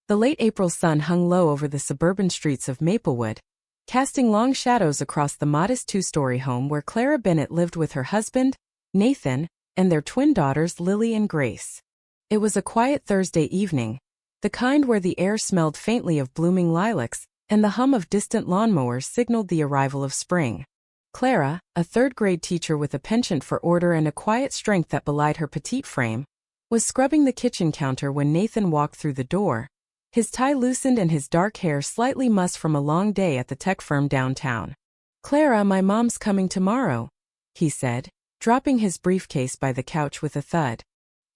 The late April sun hung low over the suburban streets of Maplewood, casting long shadows across the modest two-story home where Clara Bennett lived with her husband, Nathan, and their twin daughters Lily and Grace. It was a quiet Thursday evening, the kind where the air smelled faintly of blooming lilacs, and the hum of distant lawnmowers signaled the arrival of spring. Clara, a third-grade teacher with a penchant for order and a quiet strength that belied her petite frame, was scrubbing the kitchen counter when Nathan walked through the door, his tie loosened and his dark hair slightly mussed from a long day at the tech firm downtown. "Clara, my mom's coming tomorrow," he said, dropping his briefcase by the couch with a thud.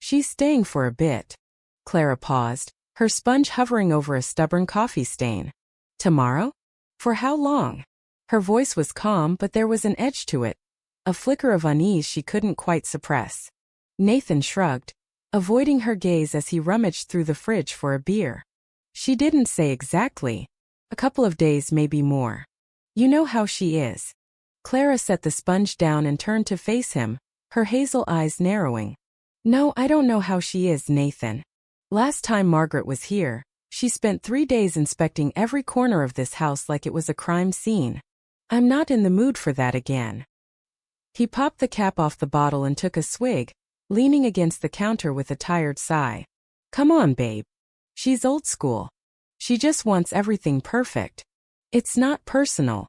"She's staying for a bit." Clara paused, her sponge hovering over a stubborn coffee stain. "Tomorrow? For how long?" Her voice was calm, but there was an edge to it, a flicker of unease she couldn't quite suppress. Nathan shrugged, avoiding her gaze as he rummaged through the fridge for a beer. "She didn't say exactly. A couple of days, maybe more. You know how she is." Clara set the sponge down and turned to face him, her hazel eyes narrowing. "No, I don't know how she is, Nathan. Last time Margaret was here, she spent 3 days inspecting every corner of this house like it was a crime scene. I'm not in the mood for that again." He popped the cap off the bottle and took a swig, leaning against the counter with a tired sigh. "Come on, babe. She's old school. She just wants everything perfect. It's not personal."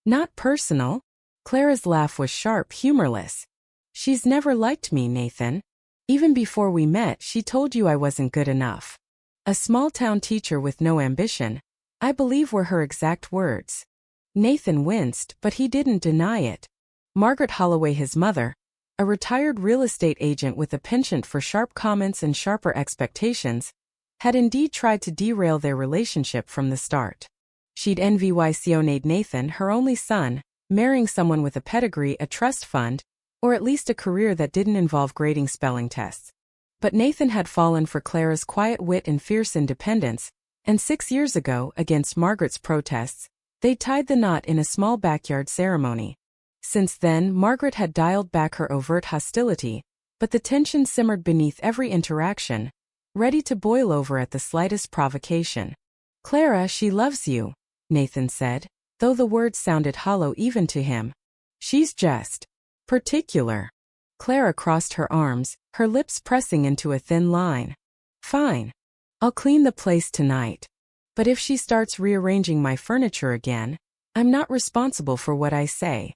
"Not personal?" Clara's laugh was sharp, humorless. "She's never liked me, Nathan. Even before we met, she told you I wasn't good enough. A small-town teacher with no ambition, I believe were her exact words." Nathan winced, but he didn't deny it. Margaret Holloway, his mother, a retired real estate agent with a penchant for sharp comments and sharper expectations, had indeed tried to derail their relationship from the start. She'd envisioned Nathan, her only son, marrying someone with a pedigree, a trust fund, or at least a career that didn't involve grading spelling tests. But Nathan had fallen for Clara's quiet wit and fierce independence, and 6 years ago, against Margaret's protests, they tied the knot in a small backyard ceremony. Since then, Margaret had dialed back her overt hostility, but the tension simmered beneath every interaction, ready to boil over at the slightest provocation. "Clara, she loves you," Nathan said, though the words sounded hollow even to him. "She's just particular." Clara crossed her arms, her lips pressing into a thin line. "Fine. I'll clean the place tonight. But if she starts rearranging my furniture again, I'm not responsible for what I say."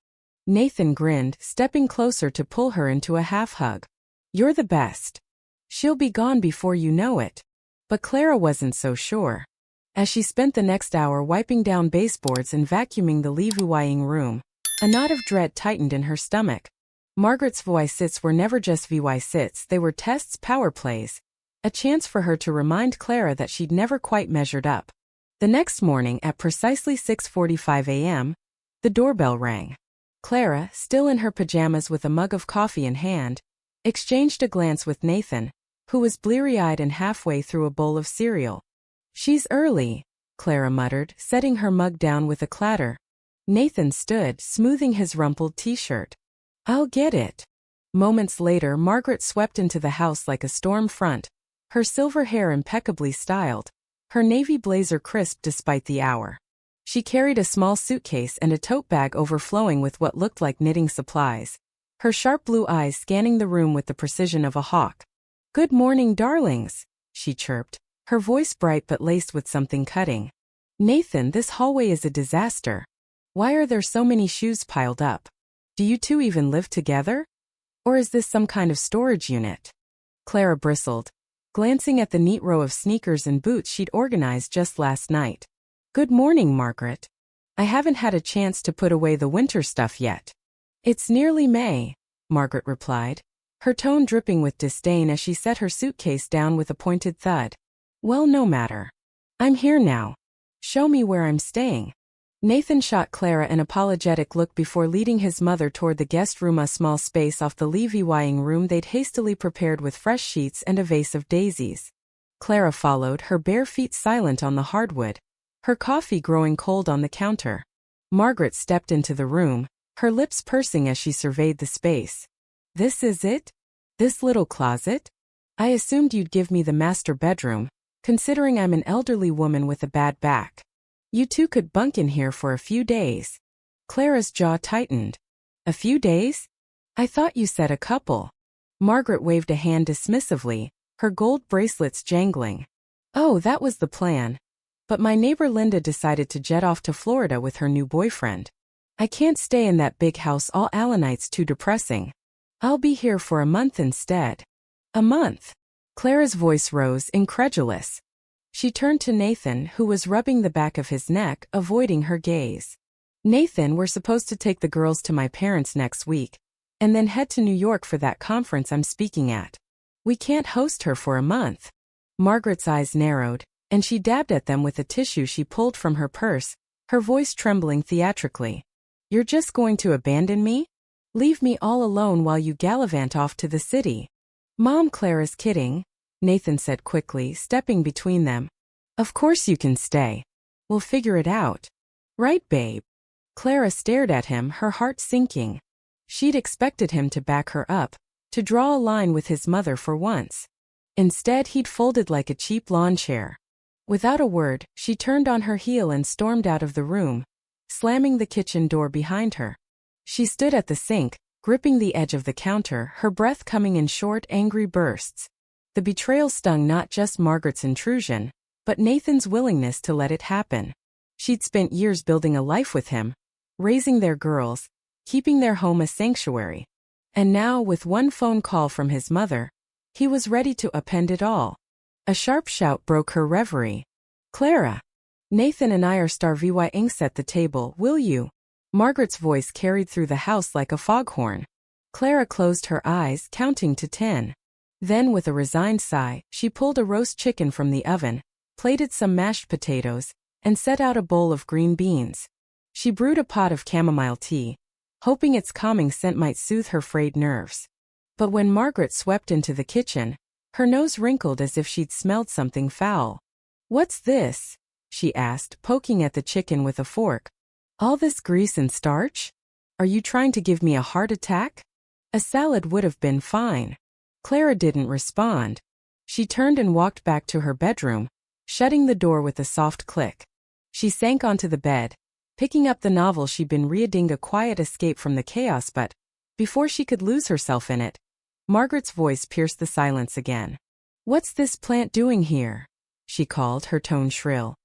Nathan grinned, stepping closer to pull her into a half-hug. "You're the best. She'll be gone before you know it." But Clara wasn't so sure. As she spent the next hour wiping down baseboards and vacuuming the living room, a knot of dread tightened in her stomach. Margaret's voices were never just voices, they were tests, power plays, a chance for her to remind Clara that she'd never quite measured up. The next morning at precisely 6:45 a.m., the doorbell rang. Clara, still in her pajamas with a mug of coffee in hand, exchanged a glance with Nathan, who was bleary-eyed and halfway through a bowl of cereal. "She's early," Clara muttered, setting her mug down with a clatter. Nathan stood, smoothing his rumpled t-shirt. "I'll get it." Moments later, Margaret swept into the house like a storm front, her silver hair impeccably styled, her navy blazer crisp despite the hour. She carried a small suitcase and a tote bag overflowing with what looked like knitting supplies, her sharp blue eyes scanning the room with the precision of a hawk. "Good morning, darlings," she chirped, her voice bright but laced with something cutting. "Nathan, this hallway is a disaster. Why are there so many shoes piled up? Do you two even live together? Or is this some kind of storage unit?" Clara bristled, glancing at the neat row of sneakers and boots she'd organized just last night. "Good morning, Margaret. I haven't had a chance to put away the winter stuff yet." "It's nearly May," Margaret replied, her tone dripping with disdain as she set her suitcase down with a pointed thud. "Well, no matter. I'm here now. Show me where I'm staying." Nathan shot Clara an apologetic look before leading his mother toward the guest room, a small space off the living room they'd hastily prepared with fresh sheets and a vase of daisies. Clara followed, her bare feet silent on the hardwood, her coffee growing cold on the counter. Margaret stepped into the room, her lips pursing as she surveyed the space. "This is it? This little closet? I assumed you'd give me the master bedroom," considering I'm an elderly woman with a bad back. You two could bunk in here for a few days. Clara's jaw tightened. A few days? I thought you said a couple. Margaret waved a hand dismissively, her gold bracelets jangling. Oh, that was the plan. But my neighbor Linda decided to jet off to Florida with her new boyfriend. I can't stay in that big house all night's too depressing. I'll be here for a month instead. A month? Clara's voice rose, incredulous. She turned to Nathan, who was rubbing the back of his neck, avoiding her gaze. Nathan, we're supposed to take the girls to my parents next week, and then head to New York for that conference I'm speaking at. We can't host her for a month. Margaret's eyes narrowed, and she dabbed at them with a tissue she pulled from her purse, her voice trembling theatrically. You're just going to abandon me? Leave me all alone while you gallivant off to the city? Mom, Clara's kidding, Nathan said quickly, stepping between them. Of course you can stay. We'll figure it out. Right, babe? Clara stared at him, her heart sinking. She'd expected him to back her up, to draw a line with his mother for once. Instead, he'd folded like a cheap lawn chair. Without a word, she turned on her heel and stormed out of the room, slamming the kitchen door behind her. She stood at the sink, gripping the edge of the counter, her breath coming in short, angry bursts. The betrayal stung not just Margaret's intrusion, but Nathan's willingness to let it happen. She'd spent years building a life with him, raising their girls, keeping their home a sanctuary. And now, with one phone call from his mother, he was ready to upend it all. A sharp shout broke her reverie. Clara! Nathan and I are starving at the table, will you? Margaret's voice carried through the house like a foghorn. Clara closed her eyes, counting to 10. Then, with a resigned sigh, she pulled a roast chicken from the oven, plated some mashed potatoes, and set out a bowl of green beans. She brewed a pot of chamomile tea, hoping its calming scent might soothe her frayed nerves. But when Margaret swept into the kitchen, her nose wrinkled as if she'd smelled something foul. What's this? She asked, poking at the chicken with a fork. All this grease and starch? Are you trying to give me a heart attack? A salad would have been fine. Clara didn't respond. She turned and walked back to her bedroom, shutting the door with a soft click. She sank onto the bed, picking up the novel she'd been reading, a quiet escape from the chaos, but before she could lose herself in it, Margaret's voice pierced the silence again. What's this plant doing here? She called, her tone shrill.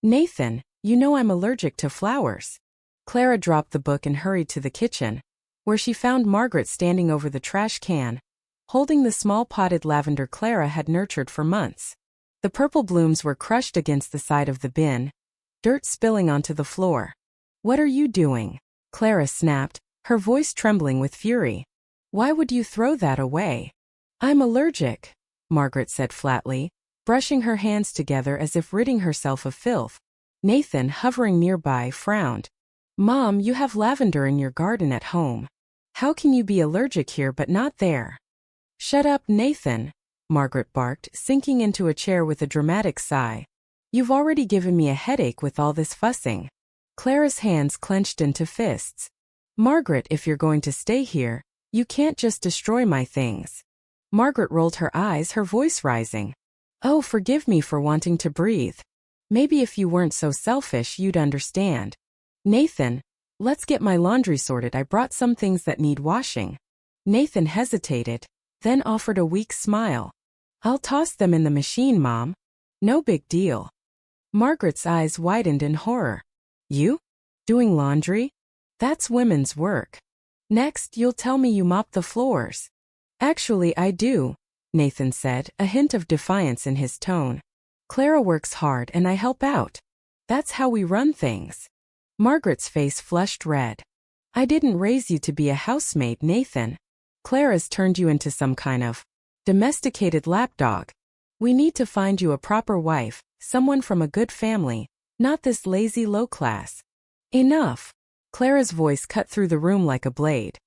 Nathan, you know I'm allergic to flowers. Clara dropped the book and hurried to the kitchen, where she found Margaret standing over the trash can, holding the small potted lavender Clara had nurtured for months. The purple blooms were crushed against the side of the bin, dirt spilling onto the floor. What are you doing? Clara snapped, her voice trembling with fury. Why would you throw that away? I'm allergic, Margaret said flatly, brushing her hands together as if ridding herself of filth. Nathan, hovering nearby, frowned. Mom, you have lavender in your garden at home. How can you be allergic here but not there? Shut up, Nathan, Margaret barked, sinking into a chair with a dramatic sigh. You've already given me a headache with all this fussing. Clara's hands clenched into fists. Margaret, if you're going to stay here, you can't just destroy my things. Margaret rolled her eyes, her voice rising. Oh, forgive me for wanting to breathe. Maybe if you weren't so selfish, you'd understand. Nathan, let's get my laundry sorted. I brought some things that need washing. Nathan hesitated, then offered a weak smile. I'll toss them in the machine, Mom. No big deal. Margaret's eyes widened in horror. You? Doing laundry? That's women's work. Next, you'll tell me you mop the floors. Actually, I do, Nathan said, a hint of defiance in his tone. Clara works hard and I help out. That's how we run things. Margaret's face flushed red. I didn't raise you to be a housemaid, Nathan. Clara's turned you into some kind of domesticated lapdog. We need to find you a proper wife, someone from a good family, not this lazy low class. Enough. Clara's voice cut through the room like a blade.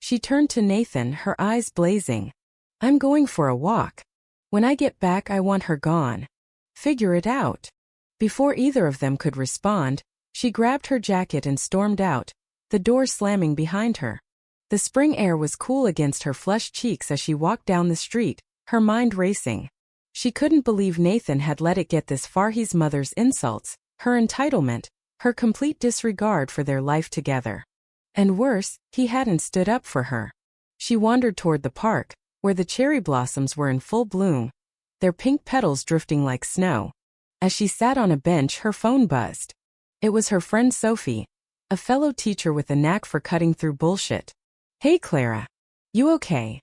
She turned to Nathan, her eyes blazing. I'm going for a walk. When I get back, I want her gone. Figure it out. Before either of them could respond, she grabbed her jacket and stormed out, the door slamming behind her. The spring air was cool against her flushed cheeks as she walked down the street, her mind racing. She couldn't believe Nathan had let it get this far. His mother's insults, her entitlement, her complete disregard for their life together. And worse, he hadn't stood up for her. She wandered toward the park, where the cherry blossoms were in full bloom, their pink petals drifting like snow. As she sat on a bench, her phone buzzed. It was her friend Sophie, a fellow teacher with a knack for cutting through bullshit. "Hey Clara. You okay?"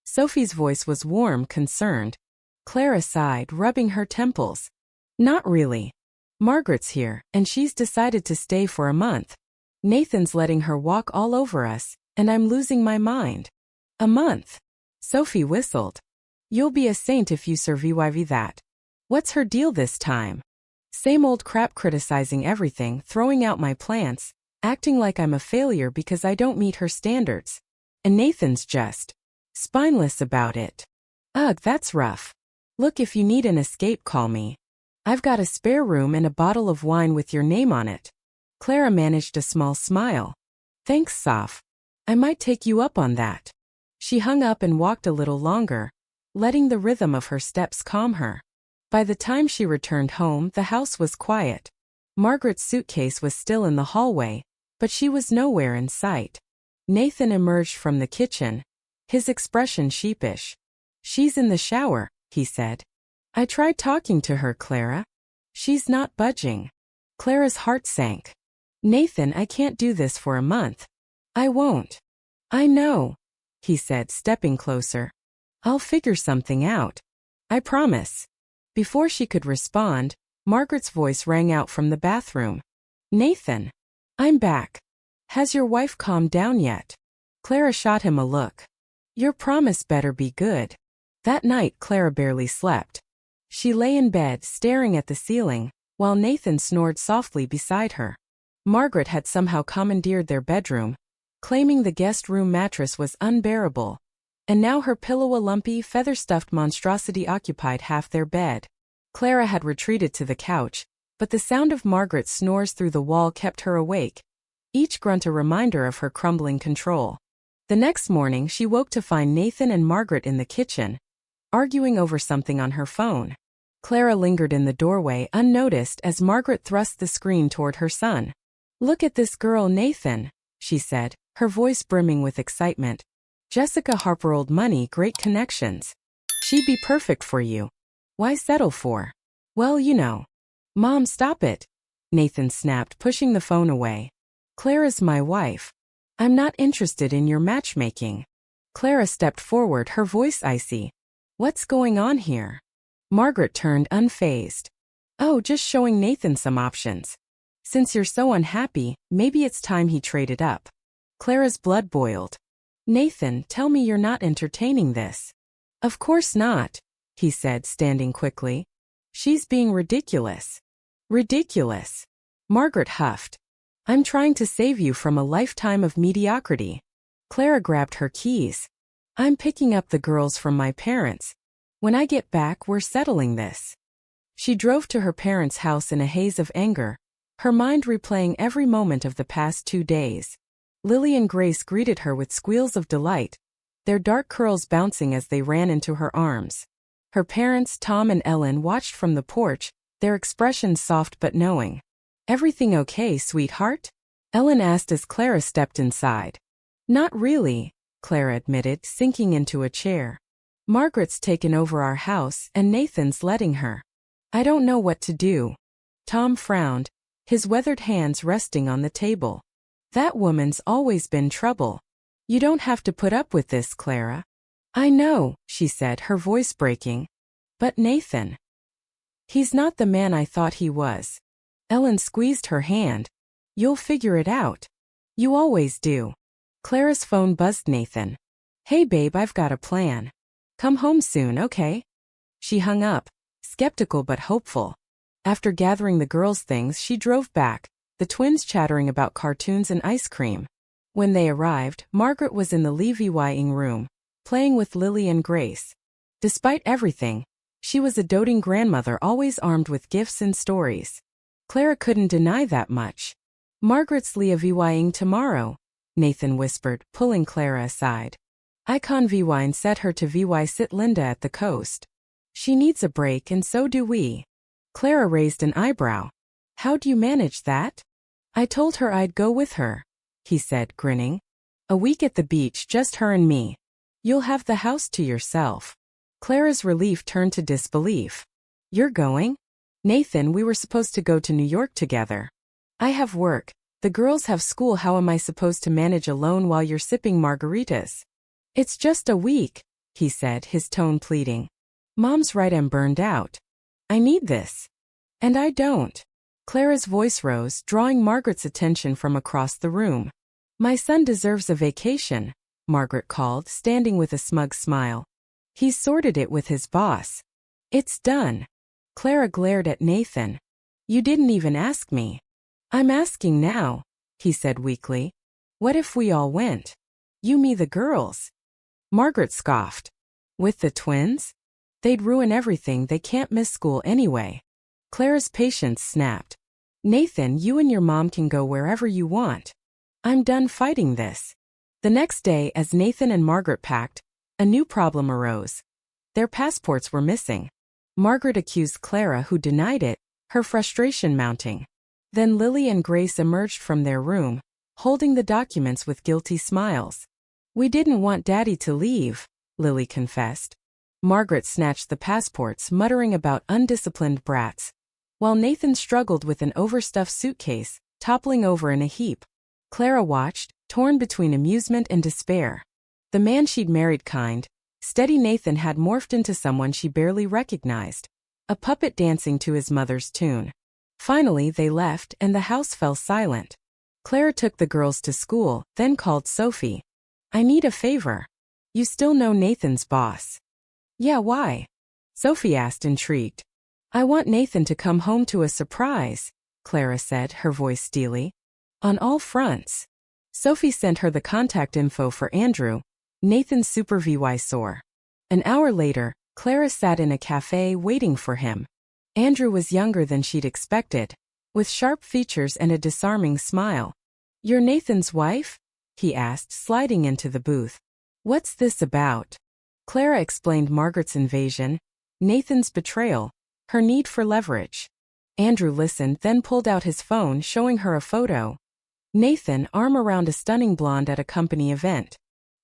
Sophie's voice was warm, concerned. Clara sighed, rubbing her temples. "Not really. Margaret's here, and she's decided to stay for a month. Nathan's letting her walk all over us, and I'm losing my mind." "A month?" Sophie whistled. "You'll be a saint if you survive that. What's her deal this time?" "Same old crap, criticizing everything, throwing out my plants, acting like I'm a failure because I don't meet her standards. And Nathan's just spineless about it." "Ugh, that's rough. Look, if you need an escape, call me. I've got a spare room and a bottle of wine with your name on it." Clara managed a small smile. "Thanks, Soph. I might take you up on that." She hung up and walked a little longer, letting the rhythm of her steps calm her. By the time she returned home, the house was quiet. Margaret's suitcase was still in the hallway, but she was nowhere in sight. Nathan emerged from the kitchen, his expression sheepish. "She's in the shower," he said. "I tried talking to her, Clara. She's not budging." Clara's heart sank. "Nathan, I can't do this for a month." "I won't." "I know," he said, stepping closer. "I'll figure something out. I promise." Before she could respond, Margaret's voice rang out from the bathroom. "Nathan, I'm back. Has your wife calmed down yet?" Clara shot him a look. "Your promise better be good." That night, Clara barely slept. She lay in bed, staring at the ceiling, while Nathan snored softly beside her. Margaret had somehow commandeered their bedroom, claiming the guest room mattress was unbearable. And now her pillow, a lumpy, feather-stuffed monstrosity, occupied half their bed. Clara had retreated to the couch, but the sound of Margaret's snores through the wall kept her awake, each grunt a reminder of her crumbling control. The next morning she woke to find Nathan and Margaret in the kitchen, arguing over something on her phone. Clara lingered in the doorway unnoticed as Margaret thrust the screen toward her son. "Look at this girl, Nathan," she said, her voice brimming with excitement. "Jessica Harper, old money, great connections. She'd be perfect for you. Why settle for?" "Well, you know." "Mom, stop it," Nathan snapped, pushing the phone away. "Clara's my wife. I'm not interested in your matchmaking." Clara stepped forward, her voice icy. "What's going on here?" Margaret turned unfazed. "Oh, just showing Nathan some options. Since you're so unhappy, maybe it's time he traded up." Clara's blood boiled. "Nathan, tell me you're not entertaining this." "Of course not," he said, standing quickly. "She's being ridiculous." "Ridiculous?" Margaret huffed. "I'm trying to save you from a lifetime of mediocrity." Clara grabbed her keys. "I'm picking up the girls from my parents. When I get back, we're settling this." She drove to her parents' house in a haze of anger, her mind replaying every moment of the past 2 days. Lily and Grace greeted her with squeals of delight, their dark curls bouncing as they ran into her arms. Her parents, Tom and Ellen, watched from the porch, their expressions soft but knowing. "Everything okay, sweetheart?" Ellen asked as Clara stepped inside. "Not really," Clara admitted, sinking into a chair. "Margaret's taken over our house, and Nathan's letting her. I don't know what to do." Tom frowned, his weathered hands resting on the table. "That woman's always been trouble. You don't have to put up with this, Clara." "I know," she said, her voice breaking. "But Nathan. He's not the man I thought he was." Ellen squeezed her hand. "You'll figure it out. You always do." Clara's phone buzzed. "Nathan. Hey babe, I've got a plan. Come home soon, okay?" She hung up, skeptical but hopeful. After gathering the girls' things, she drove back, the twins chattering about cartoons and ice cream. When they arrived, Margaret was in the Levi-ing room, playing with Lily and Grace. Despite everything, she was a doting grandmother, always armed with gifts and stories. Clara couldn't deny that much. "Margaret's Levi-ing tomorrow," Nathan whispered, pulling Clara aside. "Icon Vwine set her to Vy sit Linda at the coast. She needs a break and so do we. Clara raised an eyebrow. How do you manage that? I told her I'd go with her, he said, grinning. A week at the beach, just her and me. You'll have the house to yourself. Clara's relief turned to disbelief. You're going? Nathan, we were supposed to go to New York together. I have work. The girls have school. How am I supposed to manage alone while you're sipping margaritas? It's just a week, he said, his tone pleading. Mom's right, I'm burned out. I need this. And I don't. Clara's voice rose, drawing Margaret's attention from across the room. My son deserves a vacation, Margaret called, standing with a smug smile. He's sorted it with his boss. It's done. Clara glared at Nathan. You didn't even ask me. I'm asking now, he said weakly. What if we all went? You, me, the girls. Margaret scoffed. With the twins? They'd ruin everything. They can't miss school anyway. Clara's patience snapped. Nathan, you and your mom can go wherever you want. I'm done fighting this. The next day, as Nathan and Margaret packed, a new problem arose. Their passports were missing. Margaret accused Clara, who denied it, her frustration mounting. Then Lily and Grace emerged from their room, holding the documents with guilty smiles. We didn't want Daddy to leave, Lily confessed. Margaret snatched the passports, muttering about undisciplined brats, while Nathan struggled with an overstuffed suitcase, toppling over in a heap. Clara watched, torn between amusement and despair. The man she'd married, kind, steady Nathan, had morphed into someone she barely recognized, a puppet dancing to his mother's tune. Finally, they left and the house fell silent. Clara took the girls to school, then called Sophie. I need a favor. You still know Nathan's boss? Yeah, why? Sophie asked, intrigued. I want Nathan to come home to a surprise, Clara said, her voice steely. On all fronts. Sophie sent her the contact info for Andrew, Nathan's supervisor. An hour later, Clara sat in a cafe waiting for him. Andrew was younger than she'd expected, with sharp features and a disarming smile. You're Nathan's wife? He asked, sliding into the booth. What's this about? Clara explained Margaret's invasion, Nathan's betrayal, her need for leverage. Andrew listened, then pulled out his phone, showing her a photo. Nathan, arm around a stunning blonde at a company event.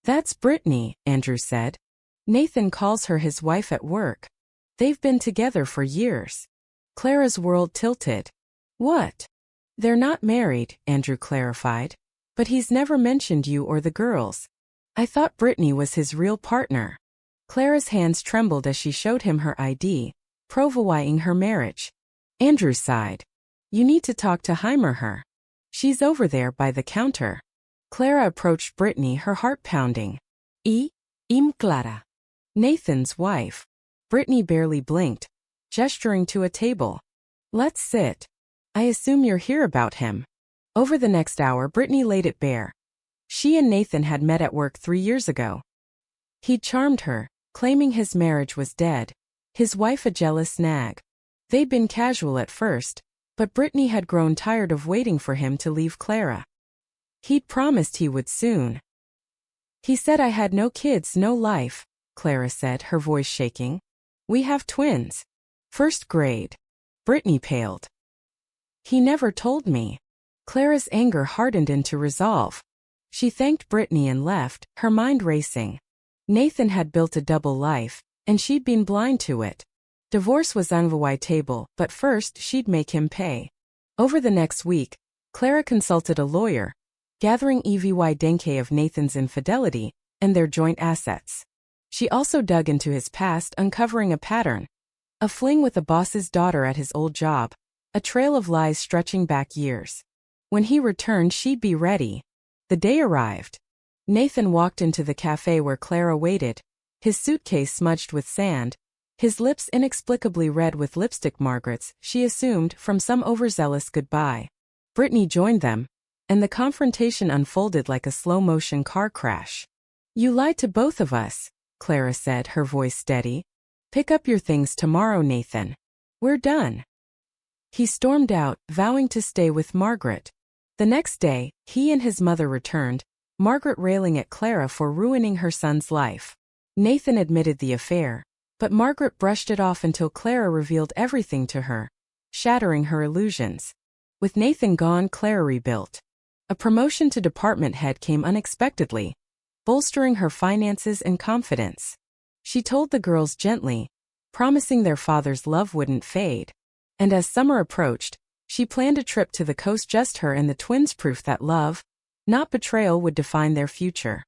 That's Brittany, Andrew said. Nathan calls her his wife at work. They've been together for years. Clara's world tilted. What? They're not married, Andrew clarified. But he's never mentioned you or the girls. I thought Brittany was his real partner. Clara's hands trembled as she showed him her ID, proving her marriage. Andrew sighed. You need to talk to Heimer. She's over there by the counter. Clara approached Brittany, her heart pounding. Clara. Nathan's wife. Brittany barely blinked, gesturing to a table. Let's sit. I assume you're here about him. Over the next hour, Brittany laid it bare. She and Nathan had met at work 3 years ago. He'd charmed her, claiming his marriage was dead. His wife a jealous nag. They'd been casual at first, but Brittany had grown tired of waiting for him to leave Clara. He'd promised he would soon. He said I had no kids, no life, Clara said, her voice shaking. We have twins. 1st grade. Brittany paled. He never told me. Clara's anger hardened into resolve. She thanked Brittany and left, her mind racing. Nathan had built a double life, and she'd been blind to it. Divorce was on the table, but first she'd make him pay. Over the next week, Clara consulted a lawyer, gathering evidence of Nathan's infidelity and their joint assets. She also dug into his past, uncovering a pattern. A fling with a boss's daughter at his old job, a trail of lies stretching back years. When he returned, she'd be ready. The day arrived. Nathan walked into the cafe where Clara waited, his suitcase smudged with sand, his lips inexplicably red with lipstick. Margaret's, she assumed, from some overzealous goodbye. Brittany joined them, and the confrontation unfolded like a slow-motion car crash. You lied to both of us, Clara said, her voice steady. Pick up your things tomorrow, Nathan. We're done. He stormed out, vowing to stay with Margaret. The next day, he and his mother returned, Margaret railing at Clara for ruining her son's life. Nathan admitted the affair, But Margaret brushed it off until Clara revealed everything to her, shattering her illusions. With Nathan gone, Clara rebuilt. A promotion to department head came unexpectedly, bolstering her finances and confidence. She told the girls gently, promising their father's love wouldn't fade. And as summer approached, she planned a trip to the coast, just her and the twins, proof that love, not betrayal, would define their future.